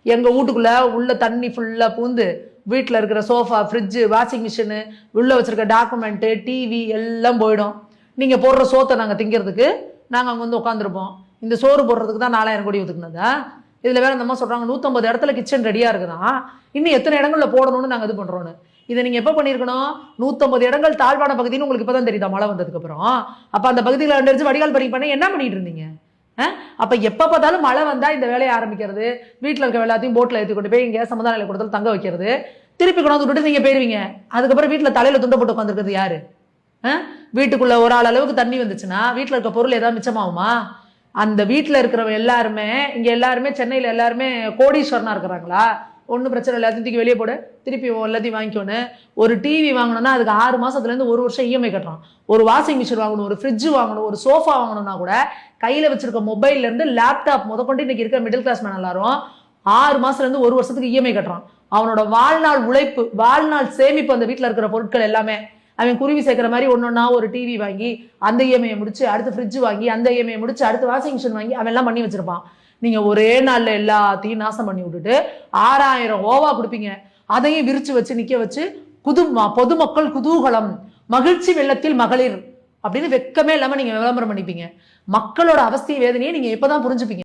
எங்கள் வீட்டுக்குள்ளே உள்ள தண்ணி ஃபுல்லாக பூந்து வீட்டில் இருக்கிற சோஃபா, ஃப்ரிட்ஜு, வாஷிங் மிஷினு, உள்ளே வச்சுருக்க டாக்குமெண்ட்டு, டிவி எல்லாம் போயிடும். நீங்கள் போடுற சோத்தை நாங்கள் திங்கிறதுக்கு நாங்கள் அங்கே வந்து உட்காந்துருப்போம். இந்த சோறு போடுறதுக்கு தான் 4000 கோடி ஒதுக்குனதா? இதில் வேறு இந்த அம்மா சொல்கிறாங்க 150 இடத்துல கிச்சன் ரெடியாக இருக்குதான், இன்னும் எத்தனை இடங்களில் போடணும்னு நாங்கள் இது பண்ணுறோன்னு. இதை நீங்கள் எப்போ பண்ணியிருக்கணும்? 150 இடங்கள் தாழ்வான பகுதின்னு உங்களுக்கு இப்போ தான் தெரியுதா மழை வந்ததுக்கப்புறம்? அப்போ அந்த பகுதியில் அடிச்சு வடிகால் பண்ணி என்ன பண்ணிட்டு இருந்தீங்க? அப்போ எப்போ பார்த்தாலும் மழை வந்தால் இந்த வேலையை ஆரம்பிக்கிறது, வீட்டில் இருக்க எல்லாத்தையும் போட்டில் ஏற்றி கொண்டு போய் இங்கே சமுதாய நிலை கொடுத்தாலும் தங்க வைக்கிறது, திருப்பி கொண்டாந்து விட்டுட்டு நீங்கள் போயிருவீங்க. அதுக்கப்புறம் வீட்டில் தலையில் துண்டை போட்டு உட்காந்துருக்கிறது யாரு? வீட்டுக்குள்ளே ஒரு ஆள் அளவுக்கு தண்ணி வந்துச்சுன்னா வீட்டில் இருக்க பொருள் ஏதாவது மிச்சமாகுமா? அந்த வீட்டில் இருக்கிறவங்க எல்லாருமே இங்கே எல்லாருமே சென்னையில் எல்லாருமே கோடீஸ்வரனாக இருக்கிறாங்களா? ஒன்றும் பிரச்சனை இல்லை, எல்லாத்தையும் தூக்கி வெளியே போடு, திருப்பி எல்லாத்தையும் வாங்கிக்கோன்னு. ஒரு டிவி வாங்கணும்னா அதுக்கு 6 மாதத்துலேருந்து 1 வருஷம் இஎம்ஐ கட்டுறான். ஒரு வாஷிங் மிஷின் வாங்கணும், ஒரு ஃப்ரிட்ஜு வாங்கணும், ஒரு சோஃபா வாங்கணும்னா கூட கையில் வச்சிருக்க மொபைல்லேருந்து லேப்டாப் முதற்கொண்டு இன்னைக்கு இருக்க மிடில் கிளாஸ் மேன் எல்லாரும் 6 மாதத்துலேருந்து 1 வருஷத்துக்கு இஎம்ஐ கட்டுறான். அவனோட வாழ்நாள் உழைப்பு, வாழ்நாள் சேமிப்பு அந்த வீட்டில் இருக்கிற பொருட்கள் எல்லாமே. அவன் குருவி சேர்க்குற மாதிரி ஒன்றொன்னா ஒரு டிவி வாங்கி அந்த இஎம்ஐயை முடிச்சு, அடுத்து ஃப்ரிட்ஜ் வாங்கி அந்த இஎம்ஐயை முடிச்சு, அடுத்து வாஷிங் மிஷின் வாங்கி அவன் எல்லாம் பண்ணி வச்சிருப்பான். நீங்கள் ஒரே நாளில் எல்லாத்தையும் நாசம் பண்ணி விட்டுட்டு 6000 ஓவா கொடுப்பீங்க. அதையும் விரிச்சு வச்சு நிற்க வச்சு பொதுமக்கள் குதூகலம், மகிழ்ச்சி வெள்ளத்தில் மகளிர் அப்படின்னு வெக்கமே இல்லாமல் நீங்கள் விளம்பரம் பண்ணிப்பீங்க. மக்களோட அவஸ்தை வேதனையை நீங்கள் எப்போதான் புரிஞ்சுப்பீங்க?